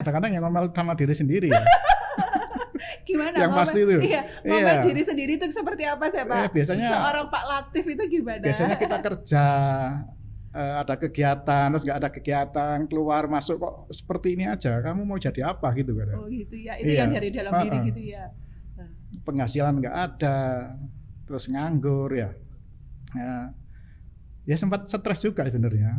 kadang-kadang yang ngomel sama diri sendiri ya. Gimana? Yang pasti itu. Iya, ngomel diri sendiri itu seperti apa sih Pak? Biasanya seorang Pak Latif itu gimana? Biasanya kita kerja, ada kegiatan, terus nggak ada kegiatan, keluar masuk kok seperti ini aja. Kamu mau jadi apa gitu kan? Oh gitu ya, itu yang dari dalam diri gitu ya. Penghasilan nggak ada, terus nganggur ya. Ya sempat stres juga sebenarnya.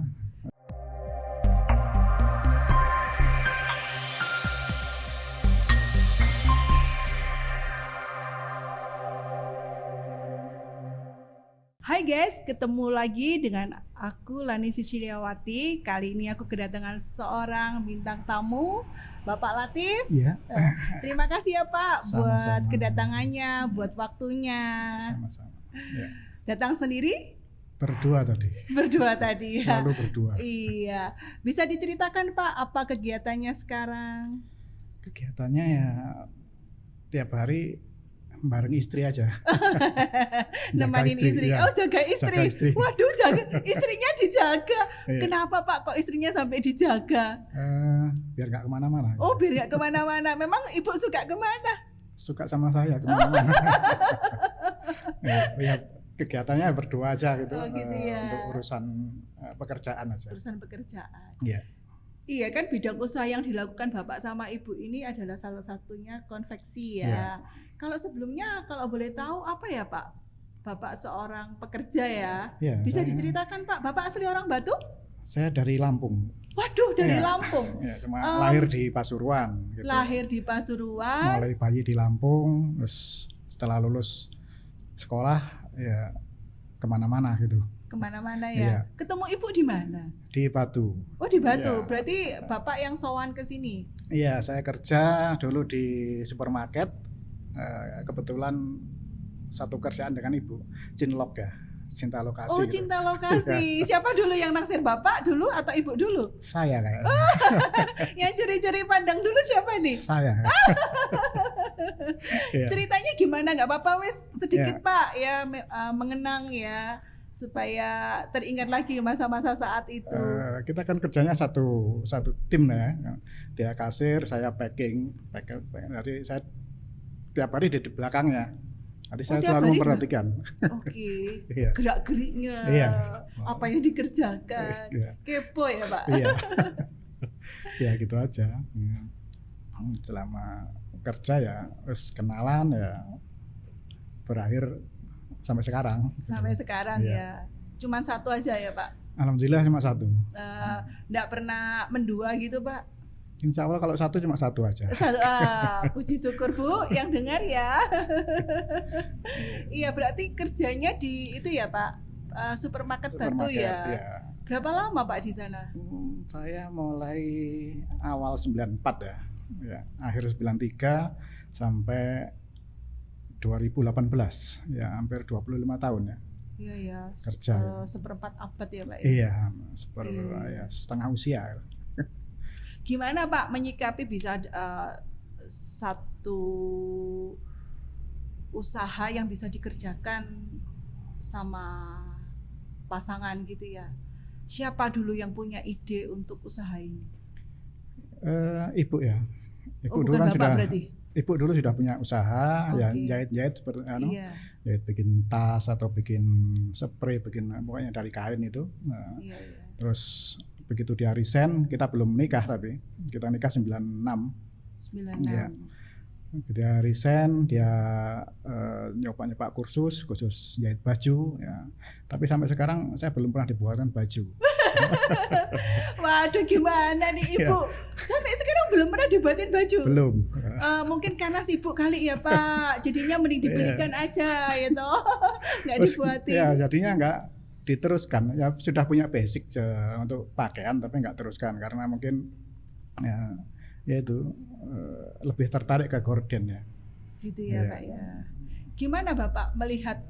Hai guys, ketemu lagi dengan aku Lani Sisiliawati. Kali ini aku kedatangan seorang bintang tamu, Bapak Latif. Iya. Terima kasih ya Pak Sama-sama. buat kedatangannya, buat waktunya. Sama-sama. Ya. Datang sendiri? Berdua tadi. Berdua tadi ya. Selalu berdua. Iya. Bisa diceritakan Pak apa kegiatannya sekarang? Kegiatannya ya tiap hari bareng istri aja. Nemanin istri. Ya. Oh, jaga istri. Jaga istri. Waduh, istrinya dijaga. Iya. Kenapa Pak kok istrinya sampai dijaga? Biar nggak kemana-mana. Oh, biar nggak kemana-mana. Memang Ibu suka kemana? Suka sama saya kemana-mana. Ya, kegiatannya berdua aja gitu. Oh, gitu ya. Untuk urusan pekerjaan aja. Urusan pekerjaan. Iya. Iya kan, bidang usaha yang dilakukan Bapak sama Ibu ini adalah salah satunya konveksi ya. Iya. Kalau sebelumnya, kalau boleh tahu apa ya Pak? Bapak seorang pekerja ya. Iya, Bisa saya- diceritakan Pak, Bapak asli orang Batu? Saya dari Lampung. Waduh, dari Iya. Lampung. Ya, cuma lahir di Pasuruan. Gitu. Lahir di Pasuruan. Mulai bayi di Lampung, terus setelah lulus sekolah ya kemana-mana gitu. Kemana-mana Iya. ya. Ketemu Ibu di mana? Di Batu. Oh, di Batu. Iya. Berarti Bapak yang sowan ke sini. Iya, saya kerja dulu di supermarket. Kebetulan satu kerjaan dengan Ibu, Cinlok ya, cinta lokasi. Oh, gitu. cinta lokasi. Siapa dulu yang naksir Bapak dulu atau Ibu dulu? Saya kayaknya. Yang curi-curi pandang dulu siapa nih? Saya. Iya. Ceritanya gimana, nggak apa-apa wes sedikit Ya. Pak ya, mengenang ya supaya teringat lagi masa-masa saat itu. Kita kan kerjanya satu tim ya. Dia kasir, saya packing. Jadi saya tiap hari di belakangnya. Nanti saya tiap selalu hari memperhatikan. Oke. Iya. Gerak-geriknya. Iya. Apa yang dikerjakan. Iya. Kepo ya Pak. Iya. Ya gitu aja. Ya. Selama kerja ya terus kenalan ya berakhir sampai sekarang. Sampai sekarang Iya. ya. Cuman satu aja ya Pak. Alhamdulillah cuma satu. Nggak pernah mendua gitu Pak. Insya Allah kalau satu cuma satu aja. Satu, puji syukur Bu yang dengar ya. Iya, berarti kerjanya di itu ya Pak, supermarket Batu ya. Ya. Berapa lama Pak di sana? Saya mulai awal 94 ya. Ya, akhir 93 sampai 2018. Ya, hampir 25 tahun ya. Iya ya. Kerja. Seperempat abad ya Pak. Ya? Iya, Iya. ya, setengah usia. Gimana Pak menyikapi bisa satu usaha yang bisa dikerjakan sama pasangan gitu ya? Siapa dulu yang punya ide untuk usaha ini? Ibu ya. Ibu bukan kan Bapak berarti? Ibu dulu sudah punya usaha, ya Oke. jahit-jahit seperti Iya. jahit bikin tas atau bikin spray, bikin pokoknya dari kain itu. Nah, Iya, iya. terus begitu dia resign, kita belum menikah tapi kita nikah 96. 96. Iya. Dia resign, dia nyoba kursus jahit baju ya. Tapi sampai sekarang saya belum pernah dibuatkan baju. Waduh, gimana nih Ibu? Sampai sekarang belum pernah dibuatin baju. Belum. Mungkin karena sibuk kali ya Pak. Jadinya mending dibelikan aja ya toh. Nggak Terus, dibuatin. ya jadinya nggak diteruskan. Ya sudah punya basic untuk pakaian tapi nggak teruskan karena mungkin ya itu lebih tertarik ke gorden ya. Gitu ya Iya. Pak ya. Gimana Bapak melihat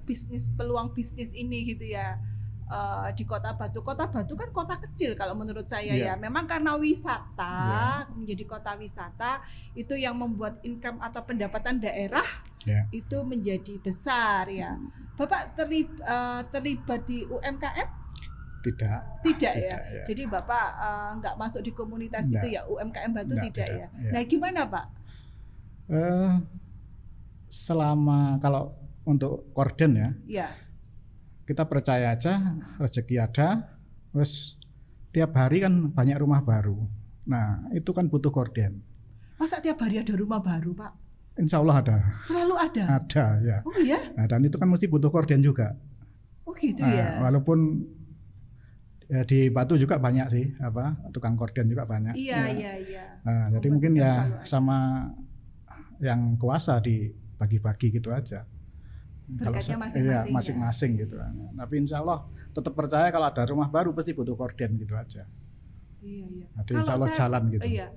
peluang bisnis ini gitu ya? Di Kota Batu. Kota Batu kan kota kecil kalau menurut saya ya. Iya. Memang karena wisata, menjadi kota wisata itu yang membuat income atau pendapatan daerah Ya. itu menjadi besar ya. Bapak terlibat di UMKM? Tidak. Tidak ya. Ya. Jadi Bapak nggak masuk di komunitas Nggak. gitu ya, UMKM Batu Nggak, tidak tidak, ya. ya. Nah gimana Pak? Eh, selama kalau untuk korden ya, Ya. kita percaya aja rezeki ada, terus tiap hari kan banyak rumah baru. Nah itu kan butuh korden. Masa tiap hari ada rumah baru Pak? Insya Allah ada, Selalu ada? ada ya. Oh iya? Nah, dan itu kan mesti butuh korden juga. Oh gitu Nah, ya? walaupun ya di Batu juga banyak sih, tukang korden juga banyak. Iya, Ya. iya, iya. Nah, jadi Kompetitor mungkin selalu ya ada. sama yang kuasa dibagi-bagi gitu aja. Berkatnya iya, masing-masing ya? masing-masing gitu. Tapi insya Allah tetap percaya kalau ada rumah baru pasti butuh korden gitu aja. Iya, iya. Jadi insya Allah jalan gitu. Iya.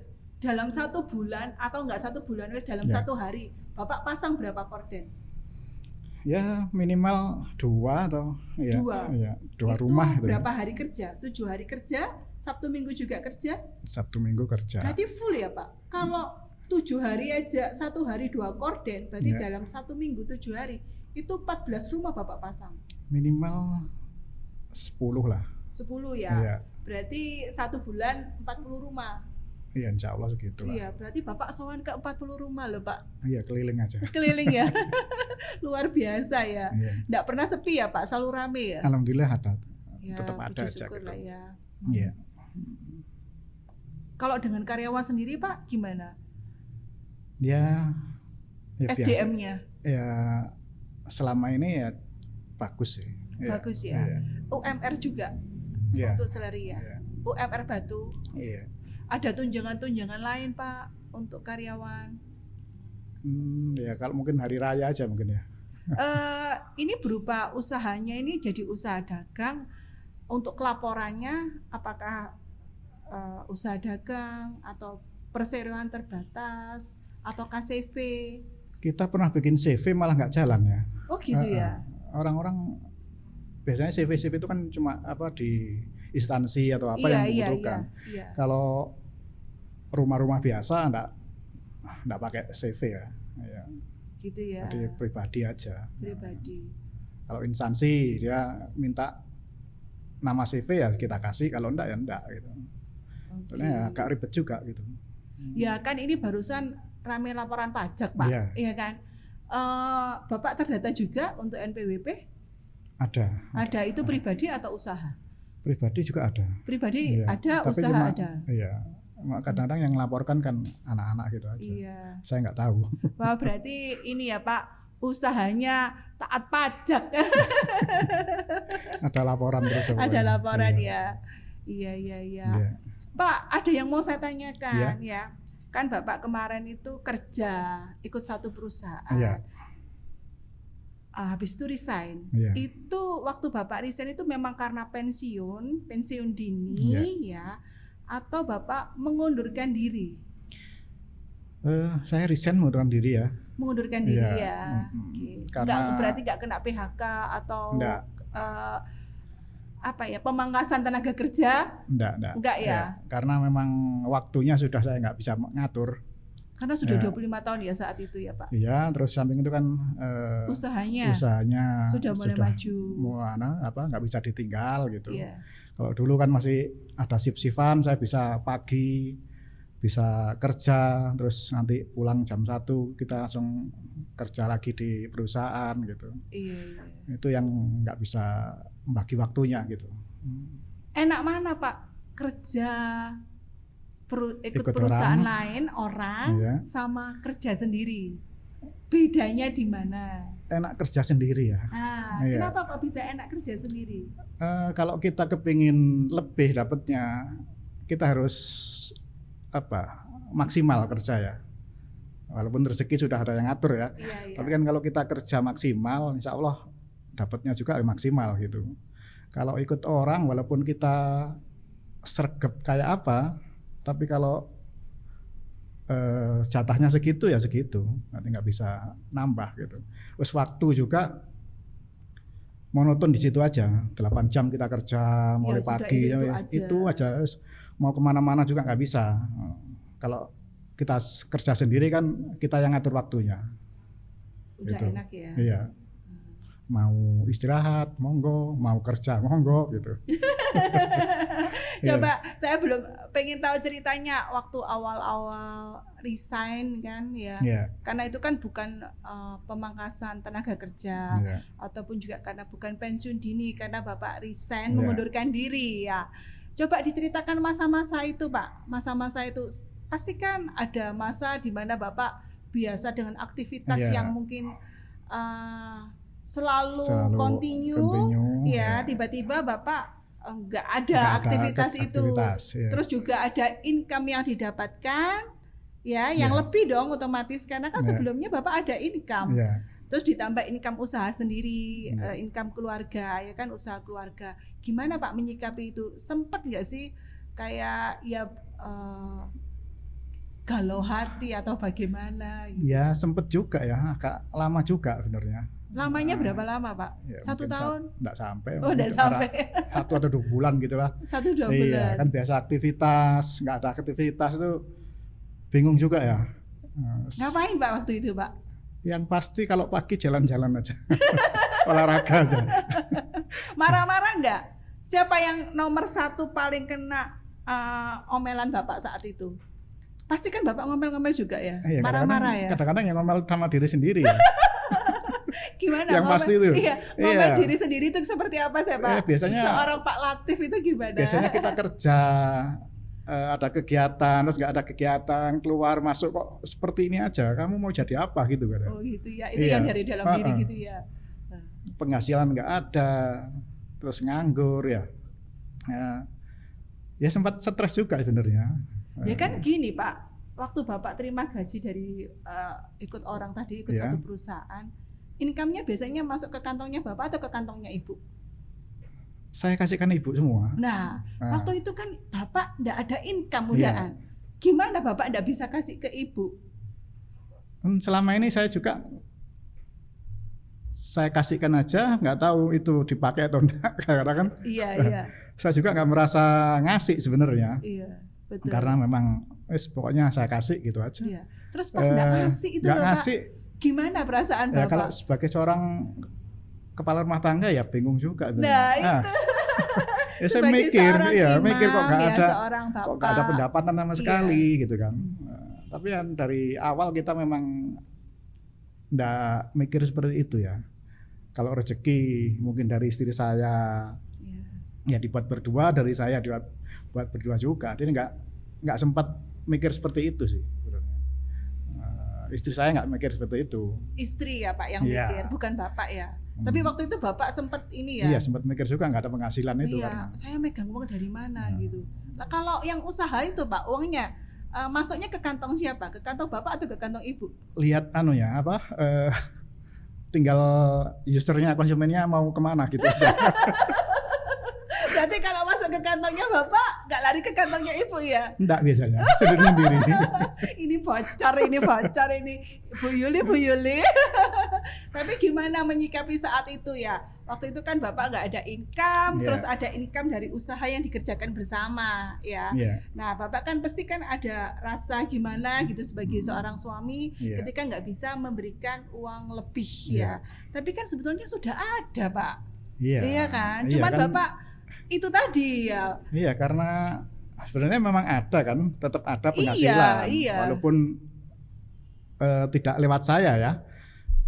Dalam 1 bulan atau enggak 1 bulan, wes dalam Ya. 1 hari, Bapak pasang berapa korden? Ya minimal 2 atau ya, 2. ya, 2 Itu rumah itu. berapa hari kerja? 7 hari kerja, Sabtu Minggu juga kerja? Sabtu Minggu kerja. Berarti full ya Pak? Kalau 7 hari aja, 1 hari 2 korden, berarti Ya. dalam 1 minggu 7 hari, itu 14 rumah Bapak pasang. Minimal 10 lah. 10 ya? Iya. Berarti 1 bulan 40 rumah. Iya insya Allah segitu lah. Iya, berarti Bapak sowan ke 40 rumah loh Pak. Iya keliling aja. Keliling ya. Luar biasa ya. Iya. Nggak pernah sepi ya Pak, selalu rame ya. Alhamdulillah ada. Ya, Tetap ada puji aja syukur gitu. lah ya. Iya. Kalau dengan karyawan sendiri Pak gimana? Ya biasa. SDM-nya Ya selama ini ya bagus sih. Ya, bagus ya. Iya. UMR juga Iya. untuk salary ya. Iya. UMR Batu. Iya. Ada tunjangan-tunjangan lain Pak untuk karyawan. Ya kalau mungkin hari raya aja mungkin ya. Ini berupa usahanya ini jadi usaha dagang. Untuk kelaporannya apakah usaha dagang atau perseroan terbatas atau KCV? Kita pernah bikin CV malah nggak jalan ya. Oh gitu ya. Orang-orang biasanya CV itu kan cuma di instansi atau apa yang membutuhkan. Iya. Kalau rumah-rumah biasa enggak pakai CV ya. Ya. Gitu ya. Jadi pribadi aja. Pribadi. Kalau instansi dia minta nama CV ya kita kasih, kalau enggak ya enggak gitu. Soalnya ya agak ribet juga gitu. Ya kan ini barusan rame laporan pajak Pak, Iya. iya kan? Bapak terdata juga untuk NPWP? Ada. Ada itu pribadi atau usaha? Pribadi juga ada. Pribadi Iya. ada, Tapi usaha cuma, ada. Iya. Kadang-kadang yang melaporkan kan anak-anak gitu aja. Iya. Saya nggak tahu. Wah berarti ini ya Pak, usahanya taat pajak. Ada laporan terus. Ada laporan Iya. ya. Iya. Iya. Pak, ada yang mau saya tanyakan ya. Kan Bapak kemarin itu kerja ikut satu perusahaan. Iya. Habis itu resign. Iya. Itu waktu Bapak resign itu memang karena pensiun dini ya, atau Bapak mengundurkan diri? Saya resign mengundurkan diri ya. Mengundurkan diri Iya. ya. Oke. Karena- Berarti nggak kena PHK atau Enggak. pemangkasan tenaga kerja? Enggak. Enggak ya? Karena memang waktunya sudah saya nggak bisa ngatur. Karena sudah Ya. 25 tahun ya saat itu ya Pak. Iya, terus samping itu kan Usahanya sudah mulai maju. Nggak bisa ditinggal gitu. Iya. Kalau dulu kan masih ada shift-shiftan, saya bisa pagi, bisa kerja, terus nanti pulang jam 1 kita langsung kerja lagi di perusahaan gitu. Iya. Itu yang nggak bisa membagi waktunya gitu. Enak mana Pak kerja ikut Ikut perusahaan orang. lain orang Iya. sama kerja sendiri? Bedanya di mana? Enak kerja sendiri ya. Iya. Kenapa kok bisa enak kerja sendiri? Kalau kita kepingin lebih dapatnya, kita harus maksimal kerja ya. Walaupun rezeki sudah ada yang ngatur ya. Iya. Tapi kan kalau kita kerja maksimal, insya Allah dapatnya juga maksimal gitu. Kalau ikut orang, walaupun kita sergap kayak apa, tapi kalau jatahnya segitu ya segitu, nanti nggak bisa nambah gitu. Terus waktu juga monoton di situ aja, 8 jam kita kerja mulai sudah pagi itu aja. Terus mau kemana-mana juga nggak bisa. Kalau kita kerja sendiri kan kita yang ngatur waktunya. Udah Gitu. enak ya. Iya. Mau istirahat, monggo, mau kerja, monggo gitu. Coba saya belum pengen tahu ceritanya waktu awal-awal resign kan ya. Karena itu kan bukan pemangkasan tenaga kerja ataupun juga karena bukan pensiun dini, karena Bapak resign mengundurkan diri ya. Coba diceritakan masa-masa itu Pak. Masa-masa itu pasti kan ada masa di mana Bapak biasa dengan aktivitas yang mungkin selalu continue ya, tiba-tiba Bapak enggak ada aktivitas itu. Terus juga ada income yang didapatkan ya, yang lebih dong otomatis karena kan sebelumnya Bapak ada income. Terus ditambah income usaha sendiri, income keluarga ya kan, usaha keluarga. Gimana Pak menyikapi itu? Sempat enggak sih kayak ya galau hati atau bagaimana gitu? Ya sempet juga ya, agak lama juga sebenarnya. Lamanya berapa lama Pak? Ya, 1 tahun? Enggak sampai. Oh enggak sampai. 1 atau 2 bulan gitu lah. 1-2 bulan. Iya, kan biasa aktivitas, enggak ada aktivitas itu bingung juga ya. Ngapain Pak waktu itu Pak? Yang pasti kalau pagi jalan-jalan aja. Olahraga aja. Marah-marah enggak? Siapa yang nomor 1 paling kena omelan Bapak saat itu? Pasti kan Bapak ngomel-ngomel juga ya? Marah-marah ya? Kadang-kadang yang ngomel sama diri sendiri ya. Gimana yang ngomel, pasti itu? Ngomel diri sendiri itu seperti apa sih Pak? Biasanya seorang Pak Latif itu gimana? Biasanya kita kerja, ada kegiatan, terus nggak ada kegiatan, keluar masuk kok seperti ini aja, kamu mau jadi apa gitu kan? Oh gitu ya, itu yang dari dalam diri gitu ya. Penghasilan nggak ada, terus nganggur ya. Ya sempat stres juga sebenarnya. Ya kan gini Pak, waktu Bapak terima gaji dari ikut orang tadi, ikut satu perusahaan, income-nya biasanya masuk ke kantongnya Bapak atau ke kantongnya Ibu? Saya kasihkan Ibu semua. Nah, waktu itu kan Bapak enggak ada income mudaan. Gimana Bapak enggak bisa kasih ke Ibu? Selama ini saya juga saya kasihkan aja, nggak tahu itu dipakai atau enggak, karena kan saya juga nggak merasa ngasih sebenarnya. Iya, betul. Karena memang pokoknya saya kasih gitu aja. Iya. Terus pas nggak ngasih itu Bapak, gimana perasaan Bapak? Kalau sebagai seorang kepala rumah tangga ya bingung juga. Nah itu. Ya saya mikir kok nggak ada pendapatan sama sekali gitu kan. Tapi kan dari awal kita memang nggak mikir seperti itu ya. Kalau rezeki mungkin dari istri saya ya dibuat berdua, dari saya dibuat berdua juga. Jadi nggak sempat mikir seperti itu sih. Istri saya nggak mikir seperti itu. Istri ya Pak yang mikir, bukan Bapak ya. Tapi waktu itu Bapak sempat ini ya. Iya sempat mikir juga, nggak ada penghasilan itu. Iya, saya megang uang dari mana gitu. Nah kalau yang usaha itu Pak, uangnya masuknya ke kantong siapa? Ke kantong Bapak atau ke kantong Ibu? Lihat tinggal usernya, konsumennya mau kemana gitu aja. Berarti kalau masuk ke kantongnya Bapak nggak lari ke kantongnya Ibu ya? Enggak biasanya, sendiri. Ini bocor ini Bu Yuli. Tapi gimana menyikapi saat itu ya? Waktu itu kan Bapak nggak ada income, terus ada income dari usaha yang dikerjakan bersama ya. Nah Bapak kan pasti kan ada rasa gimana gitu sebagai seorang suami ketika nggak bisa memberikan uang lebih ya. Tapi kan sebetulnya sudah ada Pak. Iya kan? Cuman kan, Bapak itu tadi ya. Iya, karena sebenarnya memang ada kan, tetap ada penghasilan. Walaupun tidak lewat saya ya.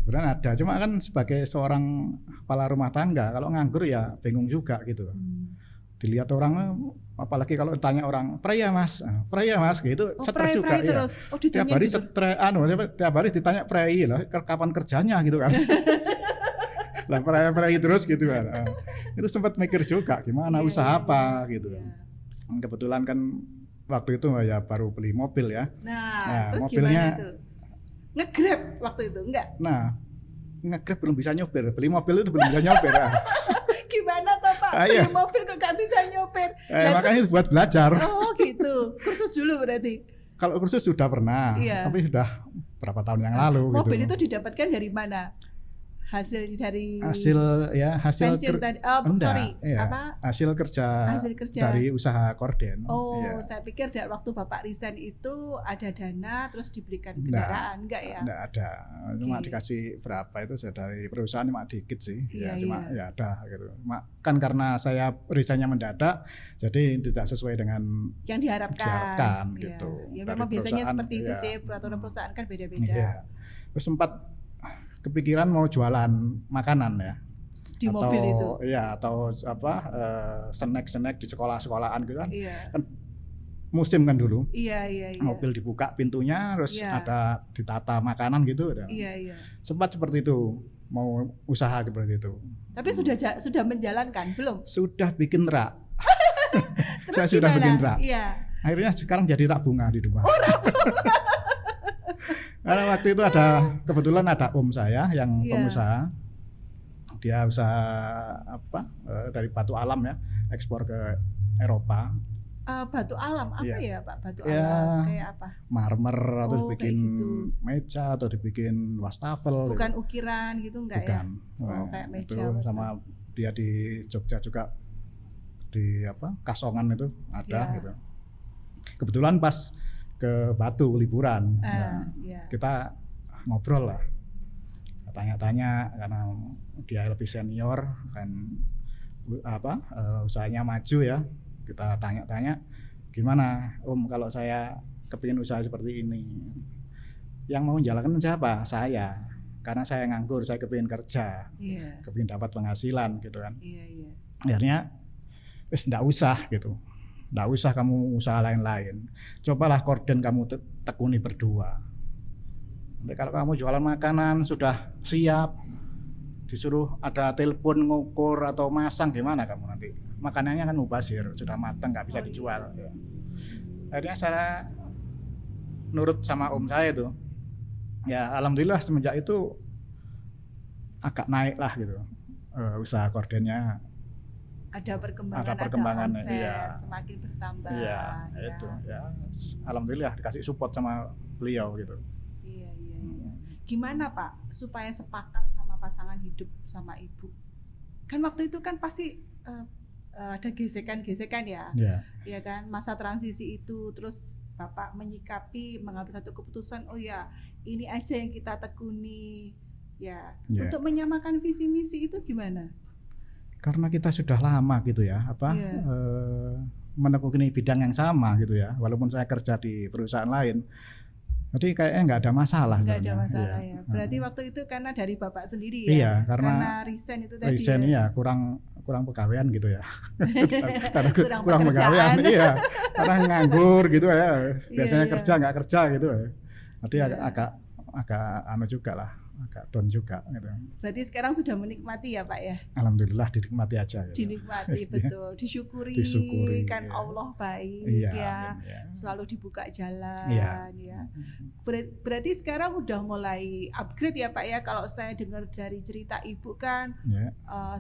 Sebenarnya ada, cuma kan sebagai seorang kepala rumah tangga kalau nganggur ya bingung juga gitu. Dilihat orang, apalagi kalau tanya orang, "Pray ya Mas gitu, stres juga ya. Tiap hari gitu. Tiap hari ditanya pray lah, kapan kerjanya gitu kan. Lah pray terus gitu kan. Itu sempat mikir juga gimana usaha apa gitu kan. Kebetulan kan waktu itu ya baru beli mobil ya. Nah terus mobilnya gimana itu? Nge-Grab waktu itu enggak? Nah, nge-Grab belum bisa nyopir. Beli mobil itu belum bisa nyopir. Gimana toh Pak? Beli mobil kok gak bisa nyopir? Makanya terus, buat belajar. Oh gitu. Kursus dulu berarti. Kalau kursus sudah pernah, tapi sudah berapa tahun yang lalu. Mobil gitu. itu didapatkan dari mana? hasil dari hasil tadi. hasil kerja dari usaha korden. Saya pikir dari waktu Bapak resign itu ada dana terus diberikan kendaraan, enggak ya? Enggak ada, cuma dikasih berapa itu dari perusahaan cuma dikit sih, cuma ada gitu. Kan karena saya resignnya mendadak, jadi tidak sesuai dengan yang diharapkan gitu. Ya memang biasanya seperti itu sih, peraturan perusahaan kan beda-beda. Iya. Terus sempat kepikiran mau jualan makanan ya di mobil itu. Iya, atau snack di sekolah-sekolahan gitu kan. Kan musim kan dulu. Iya. Mobil dibuka pintunya terus ada ditata makanan gitu. Iya. Sempat seperti itu, mau usaha seperti itu. Tapi sudah menjalankan belum? Sudah bikin rak. Terus saya sudah bikin rak. Iya. Akhirnya sekarang jadi rak bunga di rumah. Rak bunga. Karena waktu itu kebetulan ada om saya yang pengusaha, dia usaha dari batu alam ya, ekspor ke Eropa. Batu alam apa ya Pak? Batu alam kayak apa? Marmer atau dibikin gitu. meja atau dibikin wastafel. Bukan gitu. Ukiran gitu enggak ya? Kayak meja. Itu sama dia di Jogja juga di Kasongan itu ada gitu. Kebetulan pas ke Batu liburan, kita ngobrol lah, tanya-tanya karena dia lebih senior dan usahanya maju ya, kita tanya-tanya gimana Om kalau saya kepingin usaha seperti ini, yang mau menjalankan siapa? Saya, karena saya nganggur, saya kepingin kerja, kepingin dapat penghasilan gitu kan. Akhirnya nggak usah gitu. Nggak usah kamu usaha lain-lain, cobalah korden kamu tekuni berdua. Nanti kalau kamu jualan makanan sudah siap, disuruh ada telepon ngukur atau masang gimana kamu nanti? Makanannya kan mubazir, sudah matang nggak bisa dijual. Akhirnya saya nurut sama om saya itu. Ya alhamdulillah semenjak itu agak naik lah gitu usaha kordennya. Ada perkembangan omset, semakin bertambah. Itu alhamdulillah dikasih support sama beliau gitu. Iya. Gimana Pak supaya sepakat sama pasangan hidup sama ibu? Kan waktu itu kan pasti ada gesekan ya. Iya kan, masa transisi itu, terus Bapak menyikapi, mengambil satu keputusan, ini aja yang kita tekuni ya. Untuk menyamakan visi misi itu gimana? Karena kita sudah lama gitu ya, menekuni bidang yang sama gitu ya, walaupun saya kerja di perusahaan lain, jadi kayaknya nggak ada masalah. Nggak ada masalah ya. Berarti waktu itu karena dari Bapak sendiri ya. Iya, karena resign itu tadi. Resign kurang pegawaian gitu ya. kurang pegawaian, iya. Karena nganggur gitu ya. Biasanya kerja nggak kerja gitu ya. Jadi agak juga lah. Agak down juga gitu. Berarti sekarang sudah menikmati ya Pak ya? Alhamdulillah dinikmati aja gitu. Dinikmati betul, disyukuri kan Allah baik selalu dibuka jalan ya. Berarti sekarang udah mulai upgrade ya Pak ya, kalau saya dengar dari cerita Ibu kan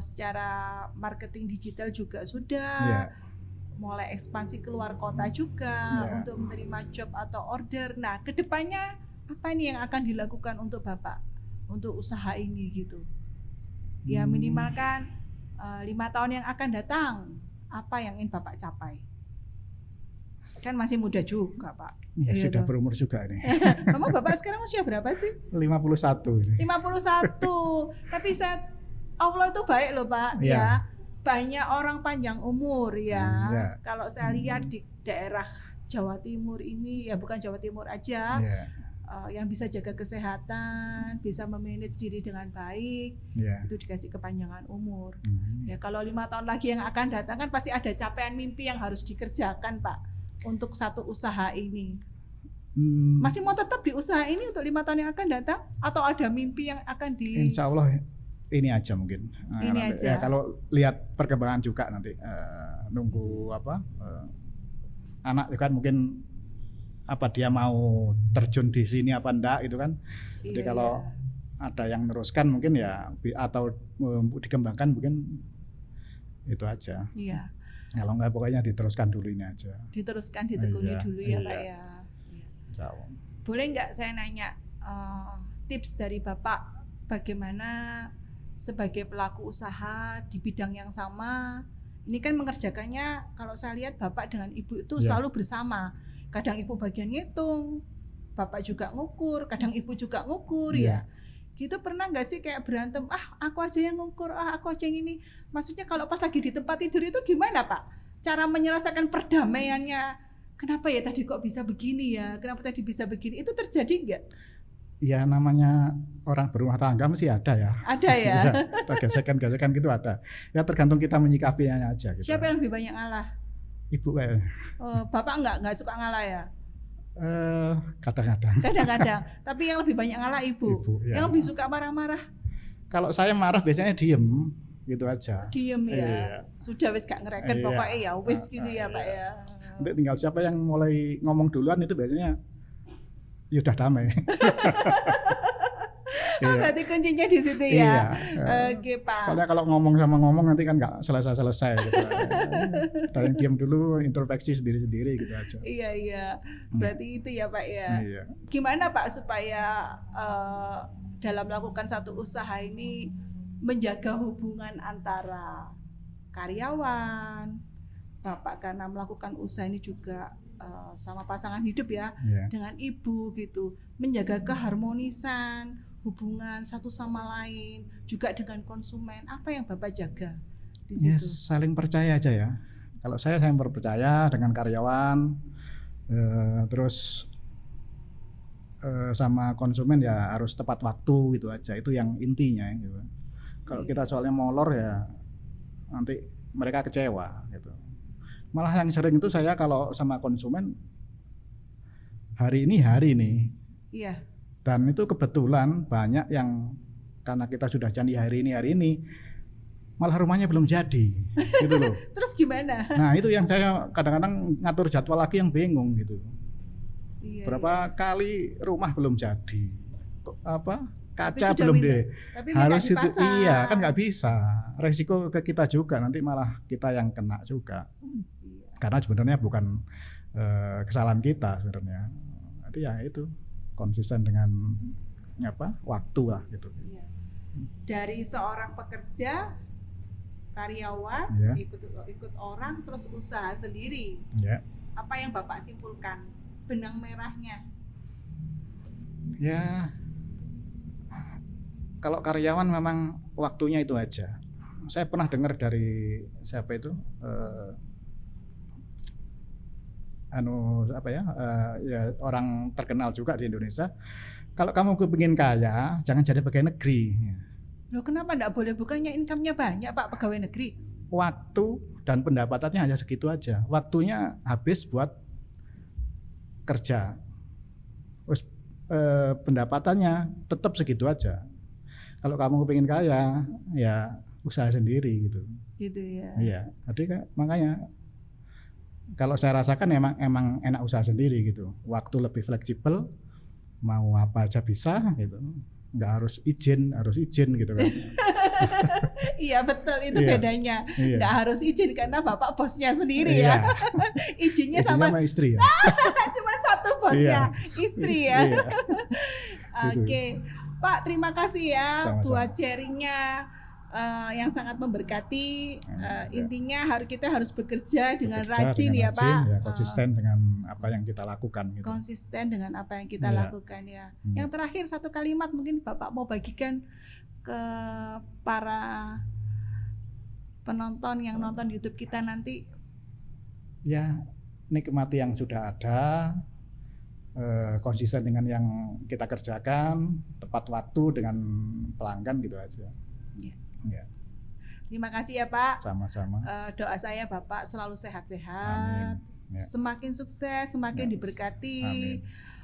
secara marketing digital juga sudah mulai ekspansi keluar kota juga untuk menerima job atau order. Nah, kedepannya apa nih yang akan dilakukan untuk Bapak? Untuk usaha ini gitu ya, minimalkan 5 tahun yang akan datang apa yang ingin Bapak capai? Kan masih muda juga Pak sudah berumur juga nih. Memang Bapak sekarang usia berapa sih? 51 ini. 51 tapi Allah itu baik loh Pak ya. Banyak orang panjang umur ya. Kalau saya lihat di daerah Jawa Timur ini ya, bukan Jawa Timur aja, yang bisa jaga kesehatan, bisa memanage diri dengan baik, itu dikasih kepanjangan umur. Ya kalau 5 tahun lagi yang akan datang kan pasti ada capaian mimpi yang harus dikerjakan Pak untuk satu usaha ini. Masih mau tetap di usaha ini untuk 5 tahun yang akan datang atau ada mimpi yang akan Insya Allah ini aja mungkin. Ini aja. Ya, kalau lihat perkembangan juga nanti nunggu anak kan mungkin dia mau terjun di sini apa enggak itu kan. Jadi kalau ada yang meneruskan mungkin ya, atau dikembangkan mungkin itu aja. Kalau enggak pokoknya diteruskan dulu ini aja. Diteruskan, ditekuni dulu ya Pak ya. Boleh enggak saya nanya tips dari Bapak bagaimana sebagai pelaku usaha di bidang yang sama. Ini kan mengerjakannya kalau saya lihat bapak dengan ibu itu selalu bersama. Kadang ibu bagian ngitung, bapak juga ngukur, kadang ibu juga ngukur ya. Gitu pernah nggak sih kayak berantem? Aku aja yang ngukur, aku aja yang ini. Maksudnya kalau pas lagi di tempat tidur itu gimana Pak? Cara menyelesaikan perdamaiannya? Kenapa ya tadi kok bisa begini ya? Kenapa tadi bisa begini? Itu terjadi nggak? Ya namanya orang berumah tangga mesti ada ya. Ada ya. Gesekan-gesekan gitu ada. Ya tergantung kita menyikapinya aja. Gitu. Siapa yang lebih banyak ngalah? Ibu kayaknya. Bapak nggak suka ngalah ya? Kadang-kadang. Kadang-kadang. Tapi yang lebih banyak ngalah ibu. Ya. Yang lebih suka marah-marah. Kalau saya marah biasanya diem, gitu aja. Diem ya. Sudah wis gak ngereken pokoknya ya wis gitu ya Pak ya. Nanti tinggal siapa yang mulai ngomong duluan itu biasanya ya udah damai. Berarti kuncinya di situ ya. Oke Pak. Soalnya kalau ngomong sama ngomong nanti kan nggak selesai gitu. Ada yang diam dulu, introspeksi sendiri-sendiri gitu aja. Iya. Berarti itu ya Pak ya. Iya. Gimana Pak supaya dalam melakukan satu usaha ini menjaga hubungan antara karyawan, Bapak karena melakukan usaha ini juga sama pasangan hidup ya, dengan ibu gitu, menjaga keharmonisan hubungan satu sama lain, juga dengan konsumen. Apa yang Bapak jaga di situ? Saling percaya aja ya. Kalau saya percaya dengan karyawan, terus sama konsumen ya harus tepat waktu gitu aja. Itu yang intinya gitu. Kalau kita soalnya molor ya nanti mereka kecewa gitu. Malah yang sering itu saya kalau sama konsumen hari ini. Iya. Dan itu kebetulan banyak yang karena kita sudah janji hari ini malah rumahnya belum jadi gitu loh. Terus gimana? Nah itu yang saya kadang-kadang ngatur jadwal lagi yang bingung gitu. Iya, berapa kali rumah belum jadi, kaca belum deh, harus itu kan nggak bisa, resiko ke kita juga, nanti malah kita yang kena juga. Karena sebenarnya bukan kesalahan kita sebenarnya. Nanti ya itu konsisten dengan waktu lah gitu. Iya. Dari seorang pekerja, karyawan, ikut orang, terus usaha sendiri. Apa yang Bapak simpulkan benang merahnya? Ya, kalau karyawan memang waktunya itu aja. Saya pernah dengar dari siapa itu, orang terkenal juga di Indonesia. Kalau kamu kepingin kaya, jangan jadi pegawai negeri. Loh, kenapa enggak boleh? Bukannya income-nya banyak Pak pegawai negeri? Waktu dan pendapatannya hanya segitu aja. Waktunya habis buat kerja. Terus pendapatannya tetap segitu aja. Kalau kamu kepingin kaya, ya usaha sendiri gitu. Gitu ya. Iya, jadi makanya kalau saya rasakan emang enak usaha sendiri gitu. Waktu lebih fleksibel, mau apa aja bisa gitu. Nggak harus izin gitu kan. Iya betul, itu bedanya. Nggak harus izin karena Bapak bosnya sendiri ya. Izinnya sama istri ya. Cuma satu bosnya, istri ya. Oke. Pak, terima kasih ya sama-sama buat sharingnya. Yang sangat memberkati. Intinya kita harus bekerja dengan rajin ya Pak. Ya, konsisten dengan apa yang kita lakukan. Gitu. Konsisten dengan apa yang kita lakukan ya. Yang terakhir satu kalimat mungkin Bapak mau bagikan ke para penonton yang nonton YouTube kita nanti. Ya, nikmati yang sudah ada. Konsisten dengan yang kita kerjakan, tepat waktu dengan pelanggan gitu aja. Ya. Terima kasih ya Pak. Sama-sama. Doa saya Bapak selalu sehat-sehat, semakin sukses, semakin diberkati,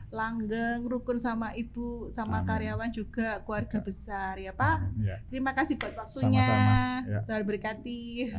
langgeng, rukun sama ibu, sama karyawan juga, keluarga besar ya Pak. Terima kasih buat waktunya. Tuhan berkati.